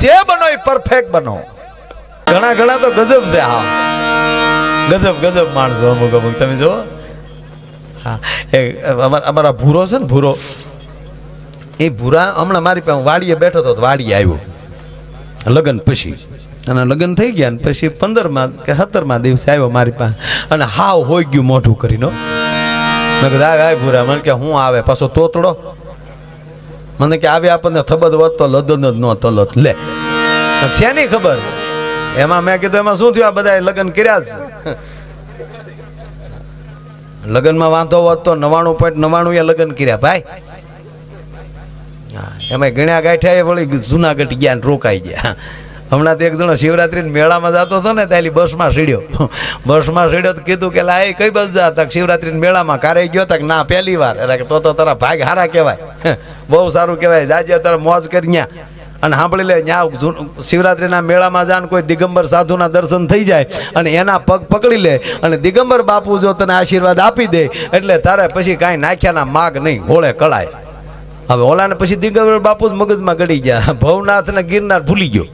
જે બનો એ પરફેક્ટ બનો. ઘણા ઘણા તો ગજબ છે. હા, ગજબ ગજબ માણસો અમુક અમુક તમે જો. હા, અમારા ભૂરો છે ને, ભૂરો, એ ભૂરા હમણાં મારી પાસે વાડીએ બેઠો હતો, વાડીએ આવ્યો લગ્ન પછી, અને લગ્ન થઈ ગયા ને પછી 15મા કે 17મા દિવસે આવ્યો મારી પાસે, અને હાવ હોઈ ગયું મોઢું કરીને. મેં કીધું આય ભૂરા. મને કે હું આવે પાછો તોતડો. મને કે આવે આપણને થબદ વધતો લદન જ ન તલત લે. છે નહીં ખબર એમાં. મેં કીધું એમાં શું થયું, આ બધા લગ્ન કર્યા જ. લગ્નમાં વાંધો વધતો 99.99 લગ્ન કર્યા ભાઈ. એમાં ગણ્યા ગાંઠ્યા એ વળી જુનાગઢ ગયા ને રોકાઈ ગયા. હમણાં તો એક જણો શિવરાત્રી મેળામાં જતો હતો ને, ત્યાં બસમાં સીડ્યો. બસમાં સીડ્યો તો કીધું કે લા એ કઈ બસ જા? તક શિવરાત્રી મેળામાં કારે ગયો તક ના પહેલી વાર. એટલે તો તારા ભાગ હારા કહેવાય, બહુ સારું કહેવાય. જાજે તારા મોજ કરી ન્યા. અને સાંભળી લે, ત્યાં શિવરાત્રીના મેળામાં જાન કોઈ દિગંબર સાધુના દર્શન થઈ જાય અને એના પગ પકડી લે, અને દિગંબર બાપુ જો તને આશીર્વાદ આપી દે એટલે તારે પછી કાંઈ નાખ્યાના માગ નહીં, હોળે કળાય. હવે ઓલાને પછી દિગંબર બાપુ જ મગજમાં ગળી ગયા. ભવનાથ ને ગિરનાર ભૂલી ગયો.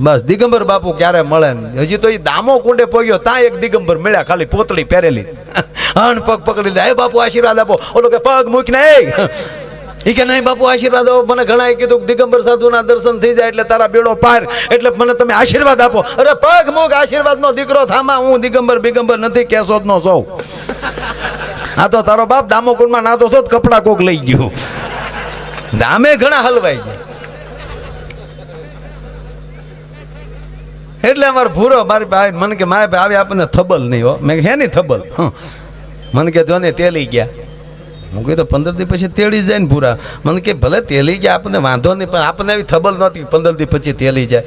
બસ દિગંબર બાપુ ક્યારે મળે ને. હજી તો એ દામો કુંડે પહોંચ્યો ત્યાં એક દિગંબર મળ્યા, ખાલી પોતળી પહેરેલી, અન પગ પકડી લે. એ બાપુ આશીર્વાદ આપો. ઓલો કે પગ મૂકીને એ કે નહીં બાપુ આશીર્વાદ આપો. મને ઘણાએ કીધું દિગંબર સાધુના દર્શન થઈ જાય એટલે તારા બેડો પાર, એટલે મને તમે આશીર્વાદ આપો. અરે પગ મૂક, આશીર્વાદ નો દીકરો થામા. હું દિગંબર બિગંબર નથી, કેશોદ નો સૌ. આ તો તારો બાપ દામોકુંડમાં નાતો છો, કપડા કોક લઈ ગયું. દામે ઘણા હલવાઈ ગયા. એટલે અમારો ભૂરો મારી ભાઈ મને કે મારે ભાઈ આવી આપણને થબલ નહીં હો. મેં હે નહીં થબલ. મને કે જો ને તેલી ગયા. હું કીધું 15 દી પછી તેડી જાય ને પૂરા. મને કે ભલે તેલી ગયા આપણને વાંધો નહીં, પણ આપણને એવી થબલ નહોતી 15 દી પછી તેલી જાય.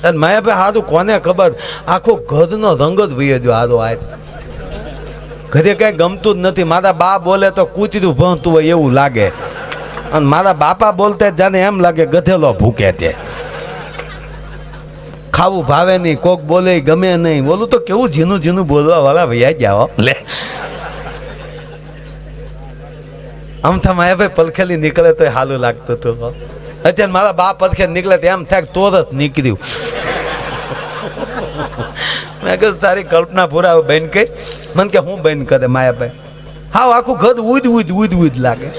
અને માયા ભાઈ હાથું કોને ખબર, આખો ગધનો રંગ જ વયો ગયો. હાથો આ ઘરે કઈ ગમતું જ નથી. મારા બા બોલે તો કૂતરું ભણતું હોય એવું લાગે, અને મારા બાપા બોલતા જાને એમ લાગે ગધેલો ભૂકે તે. ખાવું ભાવે નહીં, કોક બોલે ગમે નહીં. બોલું તો કેવું ઝીનું ઝીનું બોલવા વાળા ભૈયા ગયા લે. આમ થા ભાઈ પલખેલી નીકળે તો હાલું લાગતું હતું. અત્યારે મારા બા પલખે નીકળે તો એમ થાય તોરત નીકળ્યું. મેં કીધું તારી કલ્પના પૂરા બંધ કરી. મને કે હું બંધ કરે માયાભાઈ? હાવ આખું ઘર ઉદ લાગે.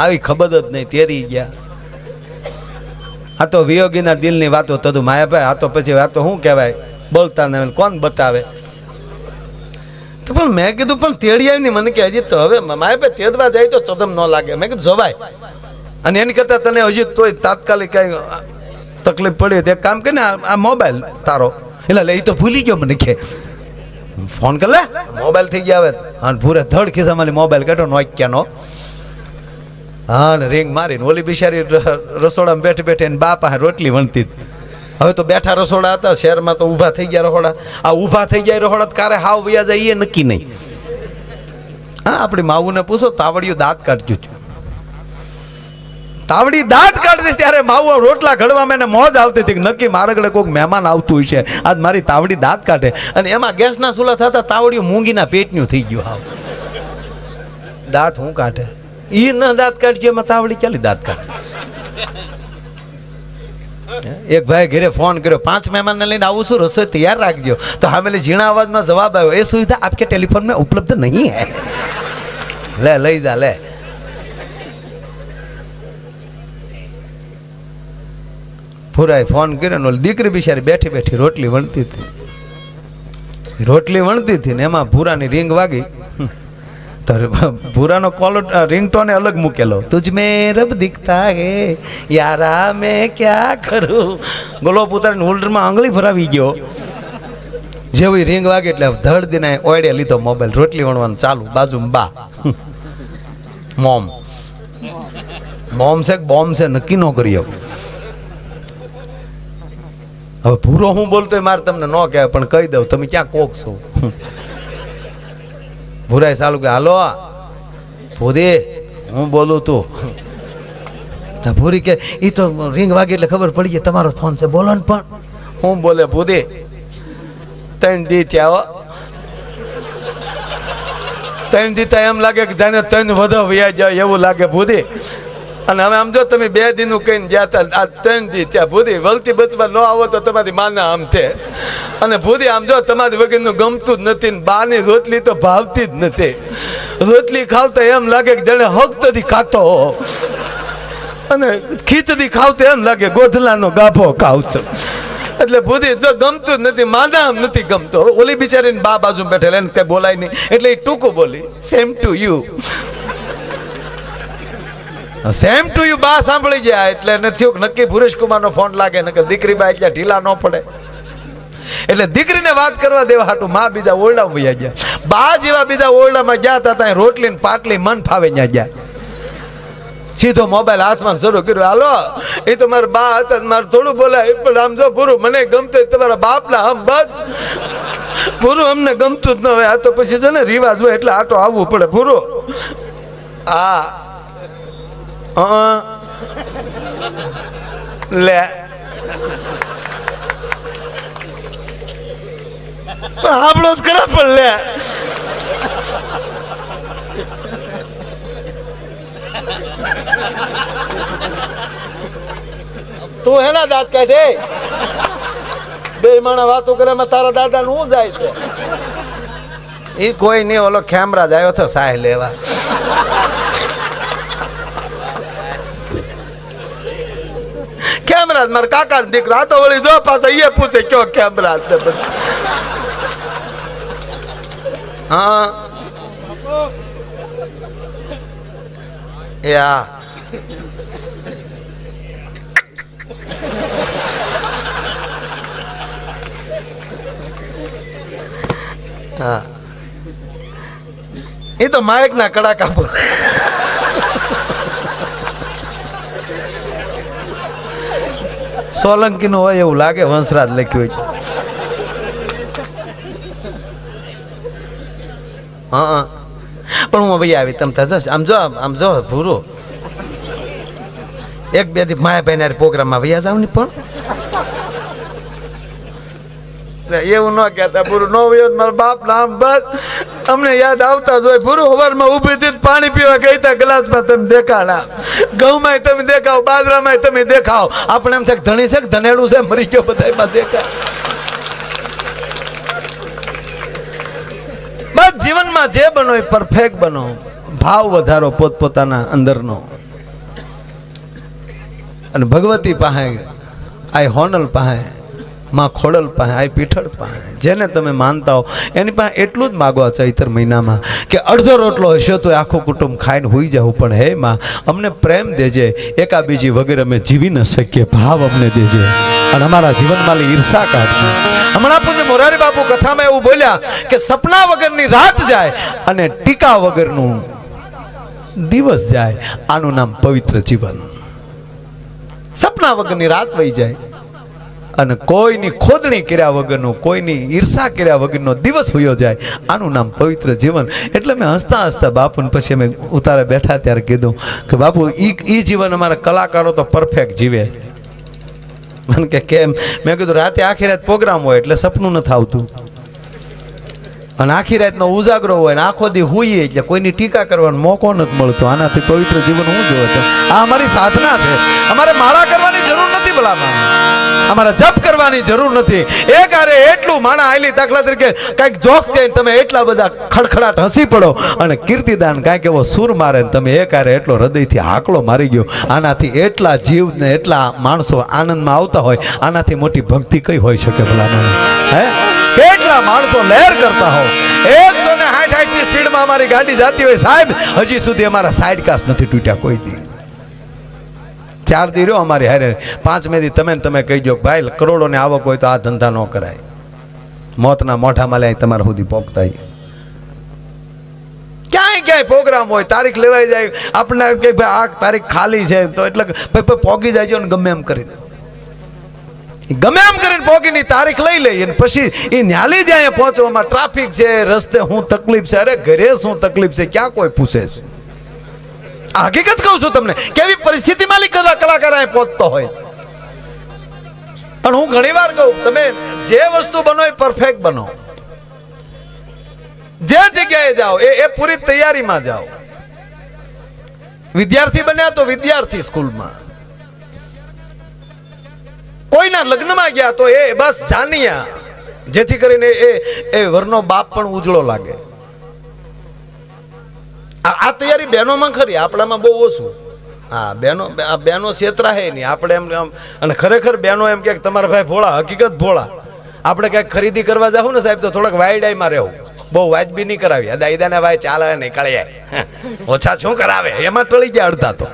આવી ખબર જ નહીં, તેરી ગયા. આ તો વિયોગીના દિલની વાતો થતું માયાભાઈ. આ તો પછી આ તો શું કહેવાય, બોલતા ને કોણ બતાવે. તો પણ મેં કીધું પણ તેડી આવી ને. મને કે હજી તો હવે માયાભાઈ તેડવા જાય તો ચદમ ન લાગે. મેં કીધું જવાય. અને એની કરતા તને હજી તોય તાત્કાલિક કઈ તકલીફ પડી તો એક કામ કરીને આ મોબાઈલ તારો એટલે એ તો ભૂલી ગયો. મને કે ફોન કર લે, મોબાઈલ થઈ ગયા હવે. અને પૂરે ધડ ખિસ્સામાં મોબાઈલ કાઢો નોક્યાનો. હા, ને રિંગ મારીને ઓલી બિચારી રસોડામાં બેઠી બેઠી ને બા પાસે રોટલી વણતી. હવે તો બેઠા રસોડા હતા શહેરમાં, તો ઊભા થઈ ગયા રહોડા. આ ઊભા થઈ જાય રહોડા કારે હાવ વયા જાય એ નક્કી નહીં. હા, આપણી માવુને પૂછો, તાવડીયું દાંત કાઢ્યું હતું. તાવડી દાંત કાઢતી ત્યારે માવો રોટલા ઘડવામાં એને મોજ આવતી હતી. નક્કી મારગડે કોઈક મહેમાન આવતું હશે, આજ મારી તાવડી દાંત કાઢે. અને એમાં ગેસના ચૂલા થતા તાવડીયું મૂંગીના પેટનું થઈ ગયું. હાવ દાંત હું કાઢે ઈ ન દાંત કાઢજો, એમાં તાવડી ચાલી દાંત કાઢે. એક ભાઈ ઘરે ફોન કર્યો, 5 મહેમાનને લઈને આવું છું, રસોઈ તૈયાર રાખજો. તો હામેલી ઝીણા અવાજમાં જવાબ આવ્યો, એ સુવિધા આપકે ટેલિફોન में उपलब्ध नहीं है. લે લઈ જા લે. પૂરાએ ફોન કર્યો ને દીકરી બિચારી બેઠી બેઠી રોટલી વણતી હતી. ને એમાં ભૂરાની રિંગ વાગી. તો ભૂરાનો કોલ રિંગટોને અલગ મૂકેલો. તુજ મેં રબ દિખતા હે યારા મેં ક્યા કરું. ગોલો ઉતારીને હોલ્ડરમાં આંગળી ભરાવી ગયો. જેવી રિંગ વાગી એટલે ધડ દીને ઓયડે લીધો મોબાઈલ. રોટલી વણવાનું ચાલુ. બાજુમાં બા મોમ છે બોમ્બ છે નક્કી ન કરી શકું. હવે ભૂરો હું બોલતો મારે તમને ન કહેવાય, પણ કહી દઉં, તમે ક્યાં કોક છો. ભૂરાય ચાલુ કે હાલો ભૂરી હું બોલું તું. ભૂરી કે એ તો રિંગ વાગી એટલે ખબર પડી ગઈ તમારો ફોન છે, બોલો ને. પણ હું બોલે ભૂરી 3 દી થયા ત્રણ દીતા એમ લાગે કે જાણે ત્રણ વધો વ્યા જાય એવું લાગે ભૂધી. અને હવે આમ જો તમે 2 દીનું કહીને ગયા હતા, આ 3 દી ત્યાં ભૂધી વલતી બચમાં ન આવો તો તમારી માના આમ છે. અને ભૂધી આમ જો તમારી વગરનું ગમતું જ નથી, બાની રોટલી તો ભાવતી જ નથી. રોટલી ખાવ તો એમ લાગે કે જાણે હકતથી ખાતો હો, અને ખીચડી ખાવ તો એમ લાગે ગોધલાનો ગાભો ખાવ છો. એટલે ભૂધી જો ગમતું જ નથી, માના આમ નથી ગમતો. ઓલી બિચારીને બા બાજુ બેઠેલા એને કઈ બોલાય નહીં એટલે એ ટૂંકું બોલી, same to you. Same to you બા સાંભળી જાય એટલે એને થયું નક્કી ભુરેશ કુમારનો ફોન લાગે, નકર દીકરી બા એટલે ઢીલા ન પડે. એટલે દીકરીને વાત કરવા દેવા હાટું માં બીજા ઓરડામાં વયા ગયા. બા જેવા બીજા ઓરડામાં ગયા હતા ત્યાં રોટલી ને પાટલી મન ફાવે ત્યાં ગયા. સીધો મોબાઈલ હાથમાં શરૂ કર્યો, હાલો એ તો મારા બા હતા, મારે થોડું બોલાય પણ આમ જો પૂરું મને ગમતું તમારા બાપના આમ બસ પૂરું અમને ગમતું જ ન હોય. આ તો પછી છે ને રિવાજ હોય એટલે આટો આવવું પડે પૂરું. હા લે આપણો જ ખરા પણ લે તું હેના દાંત કાઢે 2 માણા વાતો કરે તારા દાદા નું શું જાય છે? એ કોઈ નહીં, ઓલો ખેમરાજ આવ્યો હતો સાહેબ લેવા. કેમરાજ મારા કાકા દીકરો આ તો વળી જો પાછા એ પૂછે કયો કેમરાજ ને બધું. હા યા હા એ તો માઇક ના કડાકા બોલે. સોલંકી નું હોય એવું લાગે, વંશરાજ લખ્યું છે. હા પણ હું ભાઈ આવી તમ આમ જો ભૂરો 1-2 દી માયાભાઈ પ્રોગ્રામમાં વૈયા જાવ ને પણ એવું ન કહેતા પૂરું ન વયો મારા બાપ નામ બસ અમને યાદ આવતા જ હોય. પૂરું સવારમાં ઊભી થી પાણી પીવા ગઈ તા ગ્લાસમાં તમે દેખાડા, ઘઉંમાં તમે દેખાવ, બાજરામાં તમે દેખાવ. આપણે એમ થાય ધણી છે કે ધનેડું છે મરી ગયો બધા દેખાય. બસ જીવનમાં જે બનો એ પરફેક્ટ બનો, ભાવ વધારો પોતપોતાના અંદરનો. અને ભગવતી પાસે, આ હોનલ પાસે, માં ખોડલ પાસે, આ પીઠળ પાસે, જેને તમે માનતા હો એની પાસે એટલું જ માગવા ચૈતર મહિનામાં કે અડધો રોટલો હશે તો આખું કુટુંબ ખાઈને હોઈ જવું, પણ હે માં અમને પ્રેમ દેજે, એકાબીજી વગર અમે જીવી ન શકીએ, ભાવ અમને દેજે અને અમારા જીવનમાં ઈર્ષા કાઢજો. હમણાં પૂજ્ય મોરારી બાપુ કથામાં એવું બોલ્યા કે સપના વગરની રાત જાય અને ટીકા વગરનું દિવસ જાય, આનું નામ પવિત્ર જીવન. સપના વગરની રાત વહી જાય અને કોઈની ખોદણી કર્યા વગરનું, કોઈની ઈર્ષા કર્યા વગરનો દિવસ હોયો જાય, આનું નામ પવિત્ર જીવન. એટલે મેં હસતા હસતા બાપુને પછી અમે ઉતારે બેઠા ત્યારે કીધું કે બાપુ ઈ જીવન અમારા કલાકારો તો પરફેક્ટ જીવે. મને કે કેમ? મેં કીધું રાતે આખી રાત પ્રોગ્રામ હોય એટલે સપનું નથી આવતું, અને આખી રાતનો ઉજાગરો હોય ને આખો દી હોઈએ એટલે કોઈની ટીકા કરવાનો મોકો નથી મળતો. આનાથી પવિત્ર જીવન હું જોયો હતો. આ અમારી સાધના છે. અમારે માળા કરવાની જરૂર નથી, ભલામાં અમારે જપ કરવાની જરૂર નથી. એક આરે એટલું માણા આયલી, દાખલા તરીકે કાંઈક જોક થઈને તમે એટલા બધા ખડખડાટ હસી પડો અને કીર્તિદાન કાંઈક એવો સૂર મારે ને તમે એક આરે એટલો હૃદયથી હાકલો મારી ગયો. આનાથી એટલા જીવ ને એટલા માણસો આનંદમાં આવતા હોય, આનાથી મોટી ભક્તિ કઈ હોઈ શકે ભલામાં? હે, કેટલા માણસો લહેર કરતા હો. 160 ની સ્પીડમાં અમારી ગાડી જતી હોય સાહેબ, હજી સુધી અમારા સાઈડ કાસ નથી તૂટ્યા કોઈ દી. 4 દી રહ્યો અમારી હારે, 5મે દી તમે કહીજો ભાઈ કરોડોની આવક હોય તો આ ધંધા ન કરાય, મોતના મોઢામાં લે તમારા સુધી પોકતા. ક્યાંય પ્રોગ્રામ હોય, તારીખ લેવાઈ જાય, આપણને કે ભાઈ આ તારીખ ખાલી છે તો એટલે ભાઈ પોગી જાય ને ગમે એમ કરીને પોગીની તારીખ લઈ લઈએ પછી એ ન્યાલી જાય પહોંચવામાં ટ્રાફિક છે, રસ્તે શું તકલીફ છે, અરે ઘરે શું તકલીફ છે, ક્યાં કોઈ પૂછે છે? હકીકત કહું છું તમને, કેવી પરિસ્થિતિમાં કલાકાર અહીં પહોંચતો હોય. પણ હું ઘણી વાર કહું તમે જે વસ્તુ બનો એ પરફેક્ટ બનો. જે જગ્યાએ જાઓ એ પૂરી તૈયારીમાં જાઓ. વિદ્યાર્થી બન્યા તો વિદ્યાર્થી સ્કૂલમાં, કોઈના લગ્નમાં ગયા તો એ બસ જાનિયા, જેથી કરીને એ વરનો બાપ પણ ઉજળો લાગે. આ તૈયારી બહેનોમાં ખરી, આપણામાં બહુ ઓછું. હા, બહેનો છેતરા હે નહીં આપણે એમ. અને ખરેખર બહેનો એમ કે તમારા ભાઈ ભોળા, હકીકત ભોળા. આપણે કઈક ખરીદી કરવા જાવ ને સાહેબ તો થોડાક વાયડાઈમાં રહેવું, બહુ વાજબી નહીં કરાવી. દાઈદાને ભાઈ ચાલે નીકળે ઓછા શું કરાવે, એમાં ટળી ગયા અડધા તો.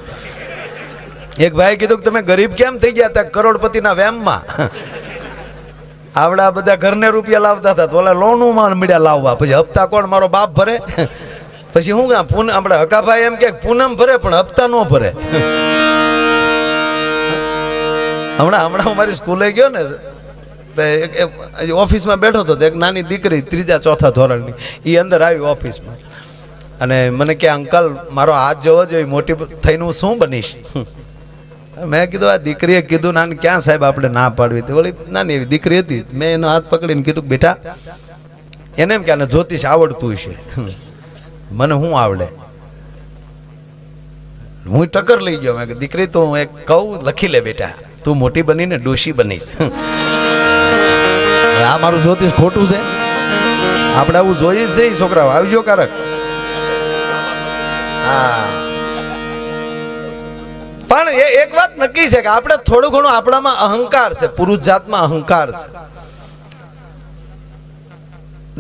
એક ભાઈ કીધું કે તમે ગરીબ કેમ થઈ ગયા હતા? કરોડપતિના વેમમાં. આવડા બધા ઘરને રૂપિયા લાવતા હતા તો ઓલા લોનમાં મળ્યા લાવવા, પછી હપ્તા કોણ? મારો બાપ ભરે. પછી હું આપણે હકાભાઈ એમ કે પૂનમ ભરે પણ હપ્તા નો ભરે. હમણાં મારી સ્કૂલે ગયો ને, ઓફિસમાં બેઠો હતો, એક નાની દીકરી 3જા 4થા ધોરણની, એ અંદર આવી ઓફિસમાં અને મને કે અંકલ મારો હાથ જોવો જોઈએ, મોટી થઈને હું શું બનીશ? મેં કીધું આ દીકરીએ કીધું નાની ક્યાં સાહેબ આપણે ના પાડવી હતી. ઓલી નાની એવી દીકરી હતી, મેં એનો હાથ પકડીને કીધું બેટા, એને એમ કે આને જ્યોતિષ આવડતું હશે. મને શું આવડે? હું ટક્કર લઈ ગયો. મેં દીકરી તો હું એક કહું, લખી લે બેટા, તું મોટી બનીને ડોશી બનીશ. આ મારું જ્યોતિષ ખોટું છે? આપણે આવું જોઈએ છે છોકરાઓ, આવજો કારક. હા, પણ એક વાત નક્કી છે કે આપણે થોડું ઘણું આપણામાં અહંકાર છે, પુરુષ જાતમાં અહંકાર છે.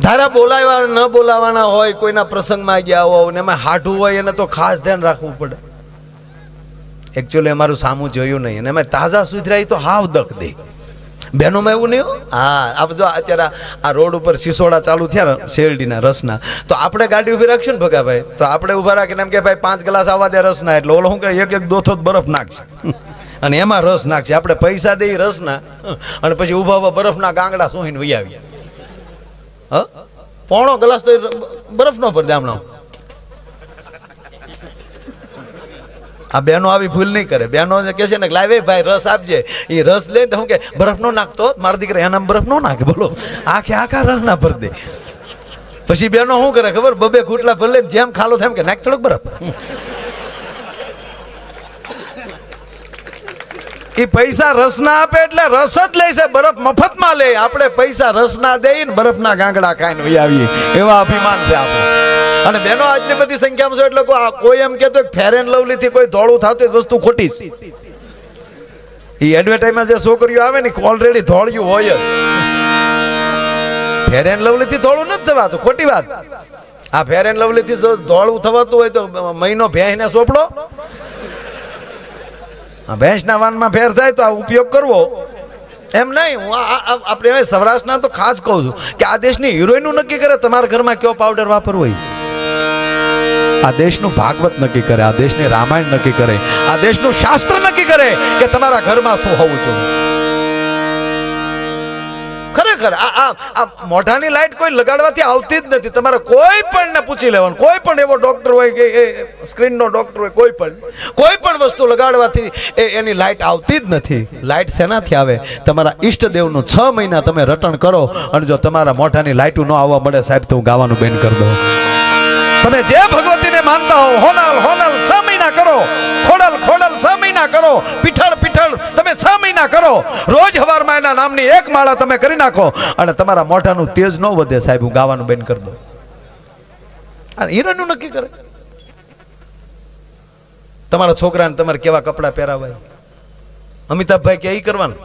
ધારા બોલાવા ન બોલાવાના હોય, કોઈના પ્રસંગમાં ગયા હોય ને એમાં હાઠું હોય, એને તો ખાસ ધ્યાન રાખવું પડે. એકચ્યુઅલી અમારું સામું જોયું નહીં, અને એમાં તાજા સુધરાઈ તો હાવ દખ દે. બહેનોમાં એવું નહીં. હા, આપ જો અત્યારે આ રોડ ઉપર સિસોડા ચાલુ થયા શેરડીના રસના, તો આપણે ગાડી ઉભી રાખશું ને ભગાભાઈ, તો આપણે ઉભા રાખીને એમ કે ભાઈ 5 ગ્લાસ આવવા દે રસના, એટલે ઓલો શું કે એક દોથો બરફ નાખશે અને એમાં રસ નાખશે. આપણે પૈસા દઈ રસના અને પછી ઉભા બરફના ગાંગડા સોહીને વહી આવ્યા. પોણો ગ્લાસ તો બરફ નો ભર દે હમણાં. આ બહેનો આવી ભૂલ નહીં કરે. બહેનો કે છે ને લાવે ભાઈ રસ આપજે, એ રસ લે તો હું કે બરફ નો નાખતો, મારા દીકરા એના બરફ નો નાખે. બોલો, આખા રસ ના ભર દે. પછી બહેનો શું કરે ખબર? 2 ઘૂંટલા ભર લે, જેમ ખાલો તેમ કે નાખ થોડોક બરફ. એ પૈસા રસ ના આપે એટલે રસ જ લે છે, બરફ મફતમાં લે. આપણે પૈસા રસ ના દઈને બરફના ગાંગડા ખાઈને વહી આવીએ, એવા અભિમાન છે આપણે. અને બેનો આજની બધી સંખ્યામાં છે એટલે કોઈ એમ કહેતો ફેર એન્ડ લવલી થી કોઈ ધોળું થતું વસ્તુ ખોટી છે. એ એડવર્ટાઈઝમાં જે છોકરીઓ આવે ને ઓલરેડી ધોળિયું હોય જ. ફેર એન્ડ લવલી થી ધોળું નથી થવાતું, ખોટી વાત. આ ફેર એન્ડ લવલી થી ધોળું થવાતું હોય તો મહિનો ભેંસને સોંપડો, ભેંસના વાનમાં ફેર થાય તો આ ઉપયોગ કરવો. એમ નહીં, હું આપણે સૌરાષ્ટ્રના તો ખાસ કહું છું કે આ દેશની હિરોઈનું નક્કી કરે તમારા ઘરમાં કયો પાવડર વાપરવો. આ દેશનું ભાગવત નક્કી કરે, આ દેશની રામાયણ નક્કી કરે, આ દેશનું શાસ્ત્ર નક્કી કરે કે તમારા ઘરમાં શું હોવું જોઈએ. ખરેખર આ મોઢાની લાઈટ કોઈ લગાડવાથી આવતી જ નથી. તમારે કોઈ પણ ને પૂછી લેવાનું, કોઈ પણ એવો ડોક્ટર હોય કે સ્ક્રીનનો ડોક્ટર હોય, કોઈ પણ વસ્તુ લગાડવાથી એની લાઈટ આવતી જ નથી. લાઈટ શેનાથી આવે? તમારા ઈષ્ટદેવનું 6 મહિના તમે રટણ કરો, અને જો તમારા મોઢાની લાઈટું ન આવવા મળે સાહેબ તો હું ગાવાનું બેન કરી દઉં. તમે જે ભગવતીને માનતા હો, હોનલ 6 મહિના કરો, ખોડલ 6 મહિના કરો, પીઠળ તમે 6 મહિના કરો. રોજ હવારમાં એના નામની 1 માળા તમે કરી નાખો અને તમારા મોઢાનું તેજ ન વધે સાહેબ હું ગાવાનું બેન કરી દઉં. હીરાનું નક્કી કરે. તમારા છોકરાને તમારે કેવા કપડા પહેરાવાય, અમિતાભભાઈ કે એ કરવાનું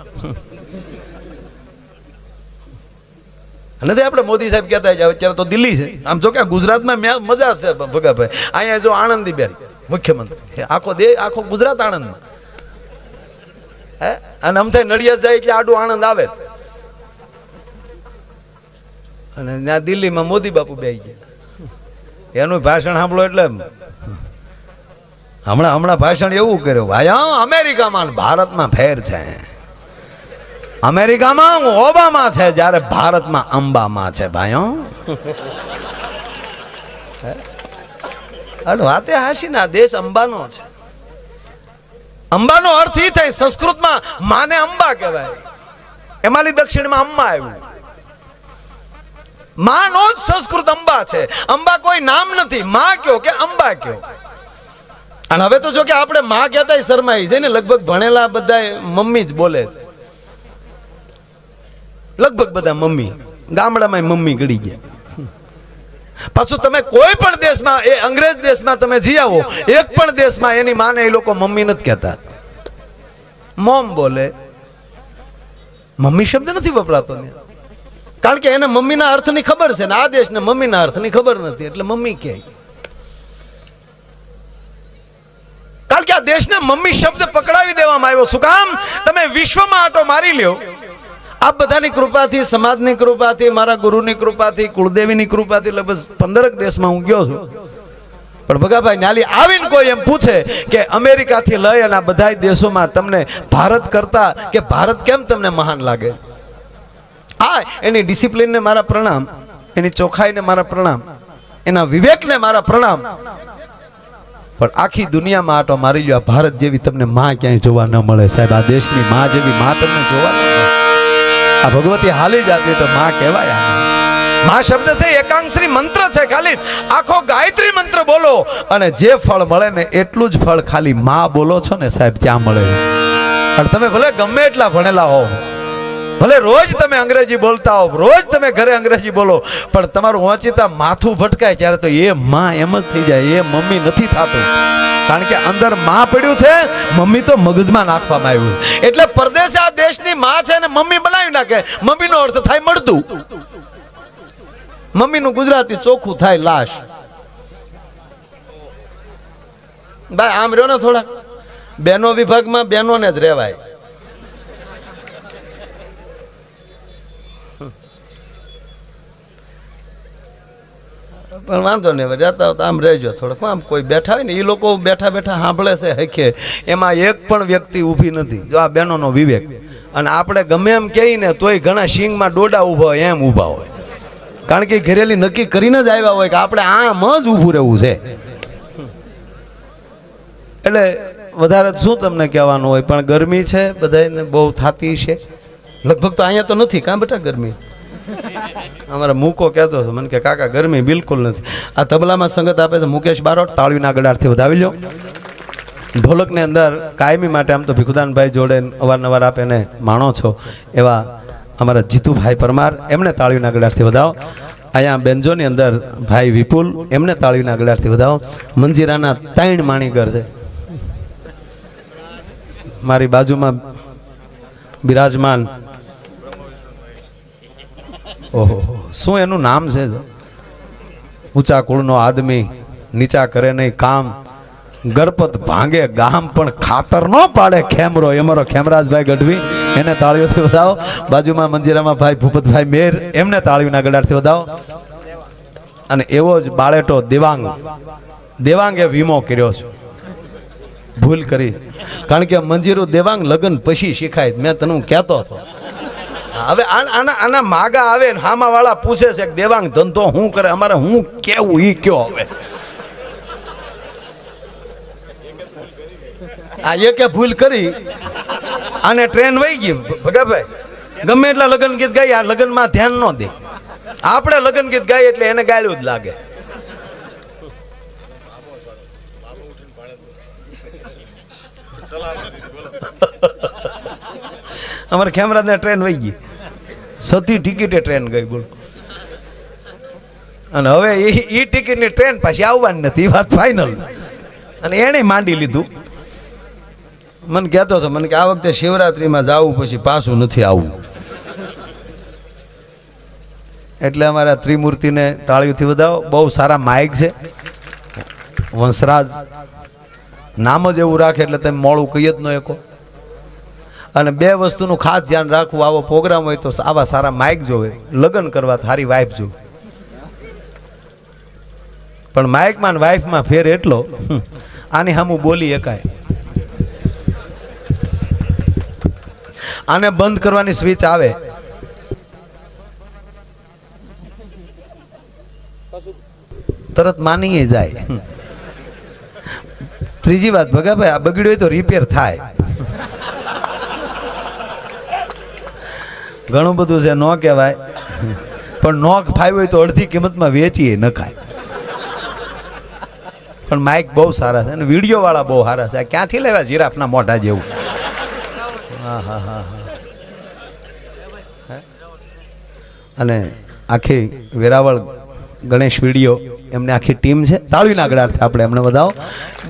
નથી. આપણે મોદી સાહેબ કહેતા અત્યારે તો દિલ્હી છે, આમ જો કે ગુજરાતમાં મજા છે ભગાભાઈ. અહીંયા જો આણંદીબેન મુખ્યમંત્રી, આખો ગુજરાત આણંદમાં. અને આમ થાય નડિયાદ જાય એટલે આડું આણંદ આવે. અને ત્યાં દિલ્હીમાં મોદી બાપુ બેસી ગયા, એનું ભાષણ સાંભળો એટલે હમણાં ભાષણ એવું કર્યું, ભાઈ અમેરિકામાં ભારતમાં ફેર છે. અમેરિકામાં ઓબામા છે, જ્યારે ભારતમાં અંબામાં છે ભાઈઓ. વાતે હાશી ના દેશ અંબાનો છે. અંબાનો અર્થ એ થાય સંસ્કૃતમાં માને અંબા કહેવાય, એમાંની દક્ષિણમાં અમ્મા આવ્યું. માં નો જ સંસ્કૃત અંબા છે. અંબા કોઈ નામ નથી, માં કયો કે અંબા કયો. અને હવે તો જો કે આપણે માં કહેતા શરમાઈ છે ને, લગભગ ભણેલા બધા મમ્મી જ બોલે છે. લગભગ બધા મમ્મી, ગામડામાં મમ્મી ગળી ગયા. પાછું તમે કોઈ પણ દેશમાં, એ અંગ્રેજ દેશમાં તમે જી આવો, એક પણ દેશમાં એની માને એ લોકો મમ્મી નથી કહેતા, મોમ બોલે. મમ્મી શબ્દ નથી વપરાતો, કારણ કે એને મમ્મીના અર્થની ખબર છે ને આ દેશને મમ્મીના અર્થની ખબર નથી, એટલે મમ્મી કહે. કારણ કે આ દેશને મમ્મી શબ્દ પકડાવી દેવામાં આવ્યો. શું કામ? તમે વિશ્વમાં આટો મારી લ્યો, આ બધાની કૃપાથી, સમાજની કૃપાથી, મારા ગુરુની કૃપાથી, કુળદેવીની કૃપાથી લગભગ 15 દેશમાં હું ગયો છું. પણ ભગાભાઈ નાલી આવીને કોઈ એમ પૂછે કે અમેરિકાથી લઈ અને આ બધા દેશોમાં તમને ભારત કરતા કે ભારત કેમ તમને મહાન લાગે? હા, એની ડિસિપ્લિનને મારા પ્રણામ, એની ચોખ્ખાઈને મારા પ્રણામ, એના વિવેકને મારા પ્રણામ. પણ આખી દુનિયામાં આટો મારી લ્યો, ભારત જેવી તમને માં ક્યાંય જોવા ન મળે સાહેબ. આ દેશની માં જેવી માં તમને જોવા ન મળે. આ ભગવતી હાલી જાતી તો માં કહેવાય. માં શબ્દ છે એકાંક્ષરી મંત્ર છે. ખાલી આખો ગાયત્રી મંત્ર બોલો અને જે ફળ મળે ને એટલું જ ફળ ખાલી માં બોલો છો ને સાહેબ ત્યાં મળે. અને તમે ભલે ગમે એટલા ભણેલા હો, ભલે રોજ તમે અંગ્રેજી બોલતા હો, રોજ તમે ઘરે અંગ્રેજી બોલો, પણ તમારું વાંચીતા માથું ભટકાય ત્યારે તો એ માં એમ જ થઈ જાય, એ મમ્મી નથી થતું. કારણ કે અંદર માં પડ્યું છે, મમ્મી તો મગજમાં નાખવામાં આવ્યું. એટલે પરદેશ આ દેશની માં છે ને મમ્મી બનાવી નાખે. મમ્મીનો અર્થ થાય મળતું. મમ્મીનું ગુજરાતી ચોખ્ખું થાય લાશ. ભાઈ આમ રહ્યો ને થોડા, બેનો વિભાગમાં બેનોને જ રહેવાય. પણ વાંધો નહીં, જતા તો આમ રહેજો થોડોક. આમ કોઈ બેઠા હોય ને એ લોકો બેઠા બેઠા સાંભળે છે હખે, એમાં એક પણ વ્યક્તિ ઊભી નથી. જો આ બહેનોનો વિવેક. અને આપણે ગમે એમ કહીએ ને તોય ઘણા સિંગમાં ડોડા ઊભા હોય એમ ઊભા હોય. કારણ કે ઘરેલી નક્કી કરીને જ આવ્યા હોય કે આપણે આમ જ ઊભું રહેવું છે. એટલે વધારે શું તમને કહેવાનું હોય, પણ ગરમી છે બધાને બહુ થતી છે. લગભગ તો અહીંયા તો નથી કાં બેટા ગરમી? અમારા મૂકો કહેતો હતો મને કે કાકા ગરમી બિલકુલ નથી. આ તબલામાં સંગત આપે છે મુકેશ બારોટ, તાળીના ગડારથી વધાવી લો. ઢોલકની અંદર કાયમી માટે આમ તો ભીખુદાનભાઈ જોડે અવારનવાર આપ એને માણો છો એવા અમારા જીતુભાઈ પરમાર, એમને તાળીના ગડારથી વધાવો. અહીંયા બેન્જોની અંદર ભાઈ વિપુલ, એમને તાળીના ગડારથી વધાવો. મંજીરાના 3 માણીગર છે મારી બાજુમાં બિરાજમાન. ઓહો, શું એનું નામ છે? ઊંચા કુળનો આદમી, નીચા કરે નહીં કામ, ગરપત ભાંગે ગામ પણ ખાતર નો પાડે ખેમરો, અમારો ખેમરાજભાઈ ગઢવી, એને તાળીઓથી વધાવો. બાજુમાં મંજીરામાં ભાઈ ભૂપતભાઈ મેર, એમને તાળીઓના ગડારથી વધાવો. અને એવો જ બાળેટો દેવાંગ, દેવાંગે વીમો કર્યો છે, ભૂલ કરી. કારણ કે મંજીરું દેવાંગ લગ્ન પછી શીખાય, મેં તને કહેતો હતો. હવે આના માગા આવે ને હામા વાળા પૂછે છે કે દેવાંગ ધંધો શું કરે, અમારે હું કેવું ઈ કયો. હવે આ એકે ભૂલ કરી, આને ટ્રેન વહી ગઈ. ભગાભાઈ ગમે એટલા લગ્ન ગીત ગાય, આ લગ્નમાં ધ્યાન ન દે. આપણે લગ્ન ગીત ગાય એટલે એને ગાળ્યું જ લાગે. અમારે ખેમરાજને ટ્રેન વહી ગઈ, સતી ટિકિટે ટ્રેન ગઈ બોલ. અને હવે એ ટિકિટની ટ્રેન પાછી આવવાની નથી, વાત ફાઇનલ. અને એને માંડી લીધું. મને કહેતો હતો મને કે આ વખતે શિવરાત્રીમાં જવું, પછી પાછું નથી આવવું. એટલે અમારા ત્રિમૂર્તિને તાળીઓથી વધાવો. બહુ સારા માઇક છે. વંશરાજ નામ જ એવું રાખે એટલે તમે મોડું કહી જ ન શકો. અને 2 વસ્તુનું ખાસ ધ્યાન રાખવું, આવો પ્રોગ્રામ હોય તો આવા સારા માઇક જોવે, લગ્ન કરવા સારી વાઇફ જોવે. પણ માઇકમાં ને વાઇફમાં ફેર એટલો, આની સામું બોલી એકાય. આને બંધ કરવાની સ્વિચ આવે, તરત માની જાય. ત્રીજી વાત ભગાભાઈ, આ બગડ્યું હોય તો રિપેર થાય. ઘણું બધું છે, ન કહેવાય. પણ નોખ ફાવી હોય તો અડધી કિંમતમાં વેચીએ ન ખાય. પણ માઇક બહુ સારા છે અને વિડીયો વાળા બહુ સારા છે. ક્યાંથી લેવા જીરાફના મોઢા જેવું? હા હા હા હા. અને આખી વેરાવળ ગણેશ વિડીયો એમને આખી ટીમ છે. તાળીના ગળાથી આપણે એમને બધાઓ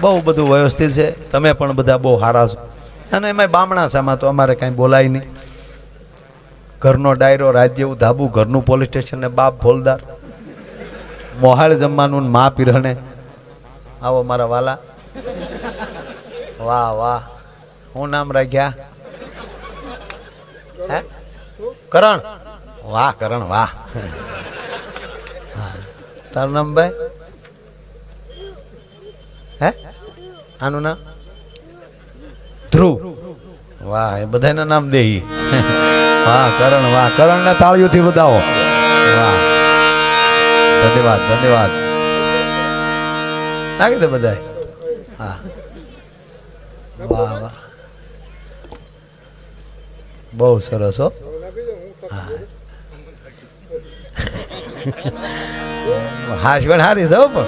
બહુ બધું વ્યવસ્થિત છે. તમે પણ બધા બહુ સારા છો. અને એમાં બામણાસામાં તો અમારે કાંઈ બોલાય નહીં. ઘરનો ડાયરો, રાત જેવું ધાબુ, ઘરનું પોલીસ સ્ટેશન ને બાપ ફોલદાર, મોહાળ જમવાનું ને મા પીરહણે. આવો મારા વાલા. વાહ વાહ. શું નામ રાખ્યા? હે? કરણ. વાહ કરણ વાહ. તારું નામ ભાઈ? હે? આનું નામ ધ્રુવ. વાહ, એ બધાના નામ દે. વાહ કરણ વાહ. કરણ ને તાળીઓથી બધાવો. વાહ, ધન્યવાદ ધન્યવાદ. નાખી દે બધા. હા વાહ વાહ, બહુ સરસ હો. હા હાશબેન હારી છે પણ.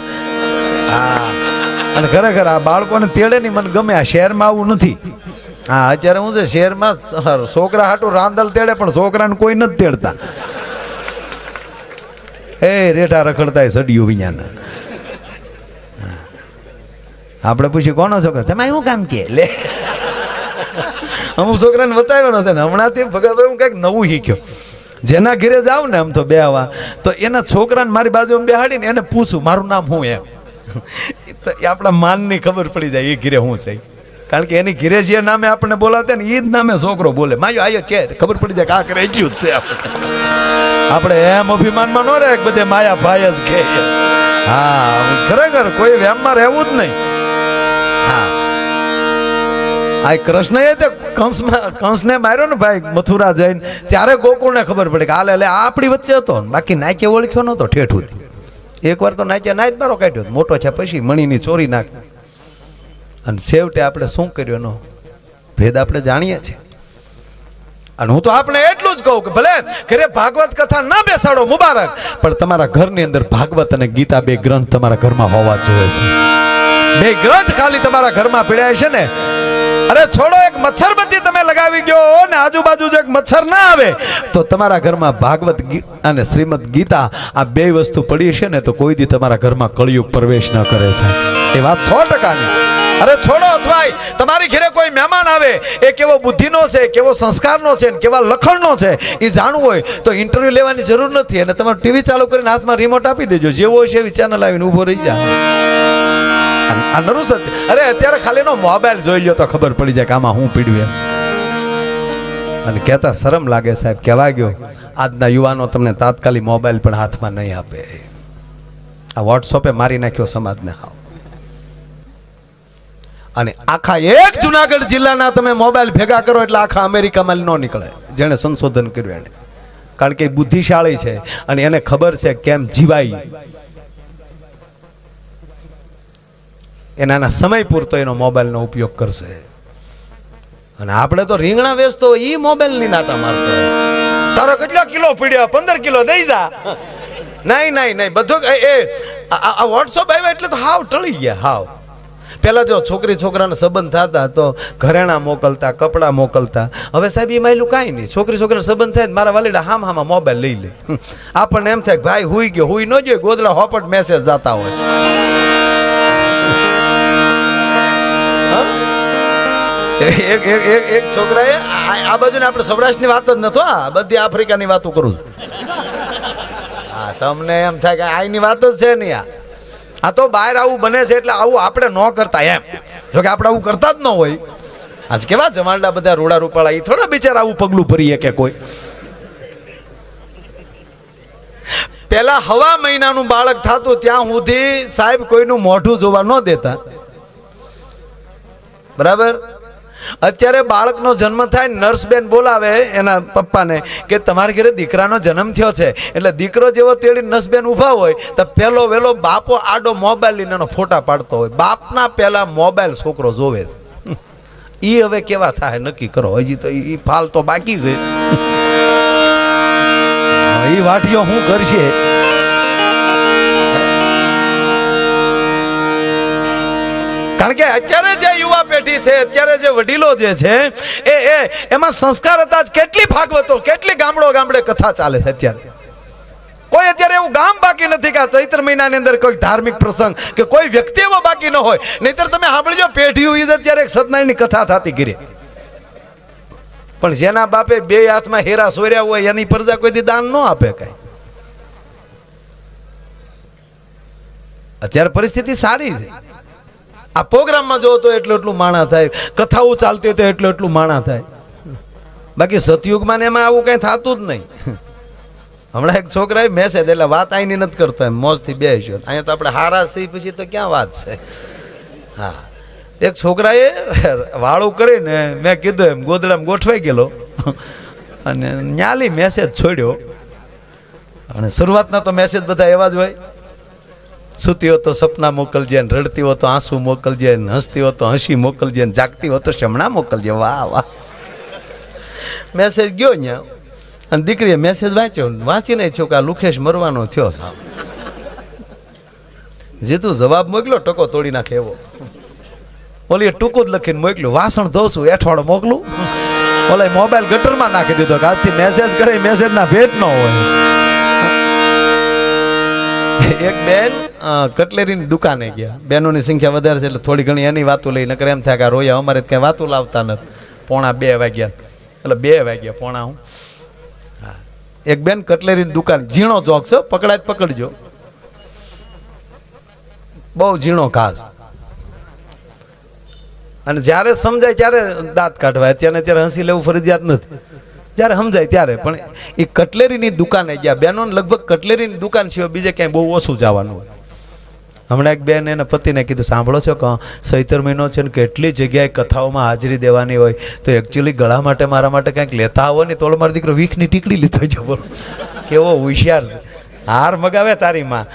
હા, અને ખરેખર આ બાળકોને તેડે નહીં મને ગમે. આ શહેરમાં આવું નથી. હા, અત્યારે હું છે શહેરમાં છોકરા હાટું રાંદલ તેડે પણ છોકરાને કોઈ નથી તેડતા. એ રેઠા રખડતા સડિયું વિඥાન. આપણે પૂછ્યું કોનો છોકરો? તમે શું કામ કે લે. અમુક છોકરાને બતાવ્યો નથી ને હમણાંથી ભગાભાઈ હું કંઈક નવું શીખ્યો. જેના ઘરે જાવ ને આમ તો બેહવા, તો એના છોકરાને મારી બાજુ બેહાડીને એને પૂછું મારું નામ શું એમ. તો એ આપણા માનની ખબર પડી જાય એ ઘરે શું છે. કારણ કે એની ઘરે જે નામે આપણને બોલાવતા ને એ જ નામે છોકરો બોલે. માયો આયો છે ખબર પડી જાય કે આ કરે એટલું જ છે. આપણે એમ અભિમાનમાં ન રહે બધે માયા ભાઈ જ કે. હા, ખરેખર કોઈ વેમમાં રહેવું જ નહીં. હા, આ કૃષ્ણએ તે કંસને માર્યો ને ભાઈ મથુરા જઈને, ત્યારે ગોકુળને ખબર પડી કે હાલે એટલે આ આપણી વચ્ચે હતો. બાકી નાચે ઓળખ્યો નતો ઠેઠું. એકવાર તો નાચે નાચ બારો કાઢ્યો, મોટો છે પછી મણીની ચોરી નાખ. અને છેવટે આપણે શું કર્યું એનો ભેદ આપણે જાણીએ છીએ. અને હું તો આપણે એટલું જ કહું કે ભલે ઘરે ભાગવત કથા ના બેસાડો મુબારક, પણ તમારા ઘરની અંદર ભાગવત અને ગીતા બે ગ્રંથ તમારા ઘરમાં હોવા જોઈએ છે. બે ગ્રંથ ખાલી તમારા ઘરમાં પીડાય છે ને, અરે છોડો, એક મચ્છરબત્તી તમે લગાવી ગયો ને આજુબાજુ જો એક મચ્છર ના આવે તો તમારા ઘરમાં ભાગવત અને શ્રીમદ ગીતા આ બે વસ્તુ પડી છે ને તો કોઈ દી તમારા ઘરમાં કળિયુગ પ્રવેશ ન કરે છે. એ વાત 100%ની. અરે છોડો, અથવા તમારી ઘરે કોઈ મહેમાન આવે, એ કેવો બુદ્ધિનો છે, કેવો સંસ્કારનો છે, કેવા લખણનો છે એ જાણવું હોય તો ઇન્ટરવ્યુ લેવાની જરૂર નથી. અને તમારે ટીવી ચાલુ કરીને હાથમાં રિમોટ આપી દેજો, જેવો હોય છે એવી ચેનલ આવીને ઊભો રહી જાય. આ નરું સત્ય. અરે અત્યારે ખાલી નો મોબાઈલ જોઈ લ્યો તો ખબર પડી જાય કે આમાં હું પીડ્યું. અને કહેતા શરમ લાગે સાહેબ, કહેવા ગયો આજના યુવાનો તમને તાત્કાલિક મોબાઈલ પણ હાથમાં નહીં આપે. આ વોટ્સઅપે મારી નાખ્યો સમાજને. હાવ. અને આખા એક જુનાગઢ જિલ્લાના તમે મોબાઈલ ભેગા કરો એટલે આખા અમેરિકામાં ન નીકળે, જેણે સંશોધન કર્યું એને. કારણ કે બુદ્ધિશાળી છે અને એને ખબર છે કેમ જીવાય. એના સમય પૂરતો એનો મોબાઈલનો ઉપયોગ કરશે. અને આપણે તો રીંગણા વેચતો ઈ મોબાઈલની નાટા મારતો. તારો કેટલા કિલો પીડ્યા? 15 કિલો દઈ જા. નહીં નહીં નહીં, બધું આ વોટ્સઅપ આવ્યા એટલે તો હાવ ટળી ગયા. હાવ પેલા જો છોકરી છોકરાને સંબંધ થતા તો ઘરેણા મોકલતા, કપડા મોકલતા. હવે સાહેબ એ માયલું કાંઈ નહીં. છોકરી છોકરાને સંબંધ થાય મારા વાલીડા હામાં મોબાઈલ લઈ લે. આપણને એમ થાય ભાઈ હુઈ ગયો, હુઈ ન જોઈએ, ગોદડા હોપટ મેસેજ જતા હોય. એક છોકરાએ આ બાજુ આપણે સૌરાષ્ટ્રની વાત જ નતો, આ બધી આફ્રિકાની વાતો કરું. હા, તમને એમ થાય કે આની વાત જ છે નહીં. આ તો બહાર આવું બને છે એટલે આવું આપણે ન કરતા એમ. જો કે આપણે આવું કરતા જ ન હોય. આજ કેવા જમાલડા બધા રોડા રૂપાળા, એ થોડા બિચારા આવું પગલું ભરીએ કે કોઈ. પેલા હવા મહિનાનું બાળક થતું ત્યાં સુધી સાહેબ કોઈનું મોઢું જોવા ન દેતા, બરાબર. અત્યારે બાળકનો જન્મ થાય, નર્સબેન બોલાવે એના પપ્પાને કે તમારા ઘરે દીકરાનો જન્મ થયો છે. એટલે દીકરો જેવો તેડી નર્સબેન ઊભા હોય તો પેલો વેલો બાપો આડો મોબાઈલ લઈને એનો ફોટા પાડતો હોય. બાપના પેલા મોબાઈલ છોકરો જોવે છે. ઈ હવે કેવા થાય નક્કી કરો. હજી તો ઈ ફાલ તો બાકી છે. એ વાટીઓ શું કરશે? કારણ કે અત્યારે જે યુવા પેઢી છે, અત્યારે જે વડીલો જે છે એમાં સંસ્કાર હતા જ. કેટલી ભાગવતો, કેટલી ગામડે કથા ચાલે છે અત્યારે. કોઈ અત્યારે એવું ગામ બાકી નથી કે આ ચૈત્ર મહિનાની અંદર કોઈ ધાર્મિક પ્રસંગ કે કોઈ વ્યક્તિ એવો બાકી ન હોય. નહીતર તમે સાંભળજો, પેઢીઓ અત્યારે એક સત્યનારાયણની કથા થતી કરી, પણ જેના બાપે બે હાથમાં હેરા સોર્યા હોય એની પ્રજા કોઈ દાન ન આપે કઈ. અત્યારે પરિસ્થિતિ સારી છે. આ પ્રોગ્રામમાં જો તો એટલું માણા થાય, કથાઓ ચાલતી હોય તો એટલું માણા થાય. બાકી સતયુગમાં એમાં આવું કઈ થતું જ નહીં. હમણાં એક છોકરાએ મેસેજ, એટલે વાત આઈની નથી કરતો, એમ મોજથી બેસ્યો. અહીંયા તો આપણે હારા સી પછી તો ક્યાં વાત છે. હા, એક છોકરાએ વાળું કરીને મેં કીધું એમ ગોદડામાં ગોઠવાઈ ગયેલો અને ન્યાલી મેસેજ છોડ્યો. અને શરૂઆતના તો મેસેજ બધા એવા જ હોય, સૂતી હો તો સપના મોકલજે, ને રડતી હો તો આંસુ મોકલજે, ને હસતી હો તો હસી મોકલજે, ને જાગતી હો તો શમણા મોકલજે. વાહ વાહ. મેસેજ ગયો ત્યાં અને દીકરીએ મેસેજ વાંચ્યો, વાંચીને છોકરા લુખેશ મરવાનો થયો. જે તું જવાબ મોકલ્યો ટકો તોડી નાખે એવો. ઓલી ટૂંકું જ લખીને મોકલ્યું, વાસણ ધોઉં છું એઠવાડો મોકલું. ઓલા મોબાઈલ ગટરમાં નાખી દીધો કે આજથી મેસેજ કરે મેસેજના ભેટ ન હોય. એક બેન કટલેરીની દુકાને ગયા. બહેનોની સંખ્યા વધારે છે એટલે થોડી ઘણી એની વાતો લઈ, નકર એમ થાય કે રોયા અમારે ક્યાંય વાતો લાવતા નથી. 1:30 વાગ્યા, એટલે 2 વાગ્યા 1:30. હા, એક બેન કટલેરીની દુકાન, ઝીણો જોક છે, પકડાય પકડજો, બહુ ઝીણો ઘાસ. અને જ્યારે સમજાય ત્યારે દાંત કાઢવાય, અત્યારે હસી લેવું ફરજિયાત નથી, જ્યારે સમજાય ત્યારે. પણ એ કટલેરીની દુકાને ગયા. બહેનોને લગભગ કટલેરીની દુકાન સિવાય બીજે ક્યાંય બહુ ઓછું જવાનું હોય. હમણાં એક બેન એના પતિને કીધું, સાંભળો છો કે ચૈત્ર મહિનો છે ને કેટલી જગ્યાએ કથાઓમાં હાજરી દેવાની હોય, તો એકચ્યુઅલી ગળા માટે મારા માટે કંઈક લેતા આવો ને. તો મારો દીકરો વીખની ટીકડી લીધો છે. બોલો કેવો હોશિયાર છે. હાર મગાવે તારી માં.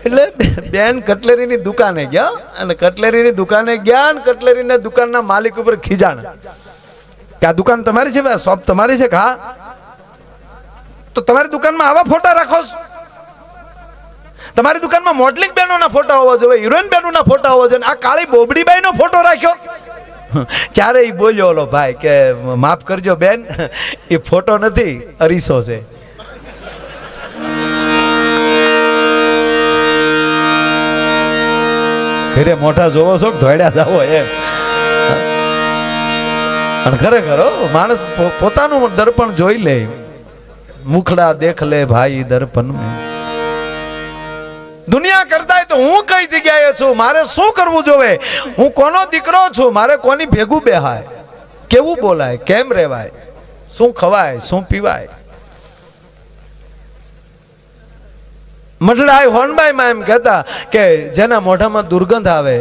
એટલે બેન કટલેરીની દુકાને ગયા, અને કટલેરીની દુકાને ગયા અને કટલેરીના દુકાનના માલિક ઉપર ખીજાણ કે આ દુકાન તમારી છે, શોપ તમારી છે. હા, તો તમારી દુકાનમાં આવા ફોટા રાખો છો? તમારી દુકાનમાં મોડલિંગ બહેનોના ફોટા હોવા જોઈએ, હિરોઈન બહેનોના ફોટા હોવા જોઈએ. આ કાળી બોબડીબાઈ નો ફોટો રાખ્યો. ત્યારે એ બોલ્યો ઓલો ભાઈ કે માફ કરજો બેન, એ ફોટો નથી, અરીસો છે. ઘરે મોઢા જોવો છો ધોળ્યા જાવો એમ. અને ખરેખર માણસ પોતાનું દર્પણ જોઈ લે. મુખડા દેખ લે ભાઈ દર્પણ મેં. દુનિયા કરતા તો હું કઈ જગ્યાએ છું, મારે શું કરવું જોવે, હું કોનો દીકરો છું, મારે કોની ભેગું બેહાય, કેવું બોલાય, કેમ રહેવાય, શું ખવાય, શું પીવાય. મઢડાઈ હોનબાઈમાં એમ કહેતા કે જેના મોઢામાં દુર્ગંધ આવે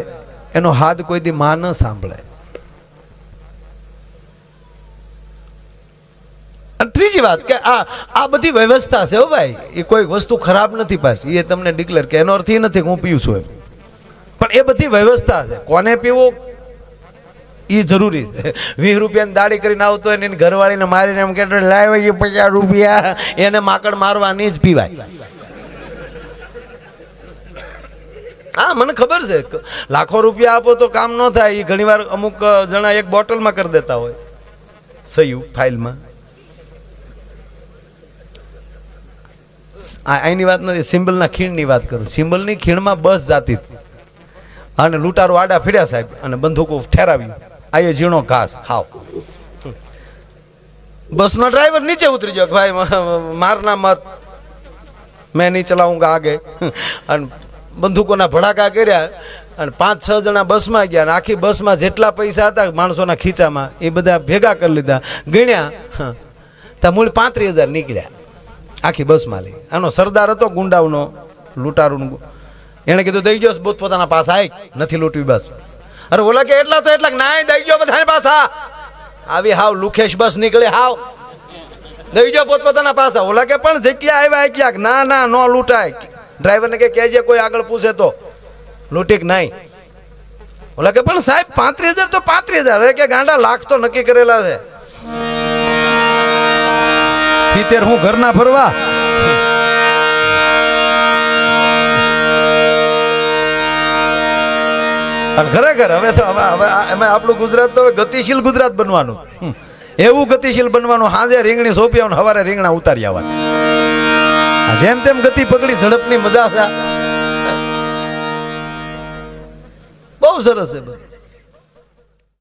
એનો હાથ કોઈ દી માં ન સાંભળે. અને ત્રીજી વાત કે આ બધી વ્યવસ્થા છે હો ભાઈ, એ કોઈ વસ્તુ ખરાબ નથી પાછી, એ તમને ડિક્લેર કે એનો અર્થ એ નથી કે હું પીવું છું એમ, પણ એ બધી વ્યવસ્થા છે. કોને પીવું એ જરૂરી છે. 20 રૂપિયાની દાડી કરીને આવતો હોય ને ઘરવાળીને મારીને એમ કે લાવ 50 રૂપિયા, એને માકડ મારવાની જ પીવાય. હા, મને ખબર છે, લાખો રૂપિયા આપો તો કામ ન થાય. એ ઘણીવાર અમુક જણા એક બોટલમાં કરી દેતા હોય, સહી ફાઇલમાં. આની વાત નથી, સિમ્બલના ખીણની વાત કરું. સિમ્બલની ખીણમાં બસ જાતી અને લૂંટારો આડા ફીડ્યા સાહેબ, અને બંદૂકો ઠેરાવી. આ એ ઝીણો ઘાસ હાવ. બસનો ડ્રાઈવર નીચે ઉતરી ગયો, ભાઈ મારના મત, મેં નહીં ચલાવુંગા આગે. અને બંદૂકોના ભડાકા કર્યા અને 5-6 જણા બસમાં ગયા, અને આખી બસમાં જેટલા પૈસા હતા માણસોના ખીચામાં એ બધા ભેગા કરી લીધા, ગણ્યા ત્યાં મૂળ 35,000 નીકળ્યા આખી બસમાં લઈ. આનો સરદાર હતો ગુંડાઓનો, લૂંટારૂનો. એને કીધું દઈ ગયો પોતાના પાસ, આય નથી લૂંટવી બસ. અરે ઓલા કે એટલા તો એટલા ના દઈ ગયો બધાને પાછા. આવી હાવ લુખેશ બસ નીકળે, હાવ દઈ ગયો પોતપોતાના પાસા. ઓલા કે પણ જેટલા આવ્યા એટલા, ના ના નો લૂંટાય. ડ્રાઈવરને કે કહેજે કોઈ આગળ પૂછે તો લૂંટી નહીં. ઓલા કે પણ સાહેબ 35,000 તો 35,000, કે ગાંડા લાખ તો નક્કી કરેલા છે. ભીતેર હું ઘરના ફરવા અને ખરેખર હવે તો એમાં આપણું ગુજરાત તો ગતિશીલ ગુજરાત બનવાનું, એવું ગતિશીલ બનવાનું. સાંજે રીંગણી સોંપી આવવાનું, સવારે રીંગણા ઉતારી આવવાના. જેમ તેમ ગતિ પકડી, ઝડપની મજા છે. બહુ સરસ છે.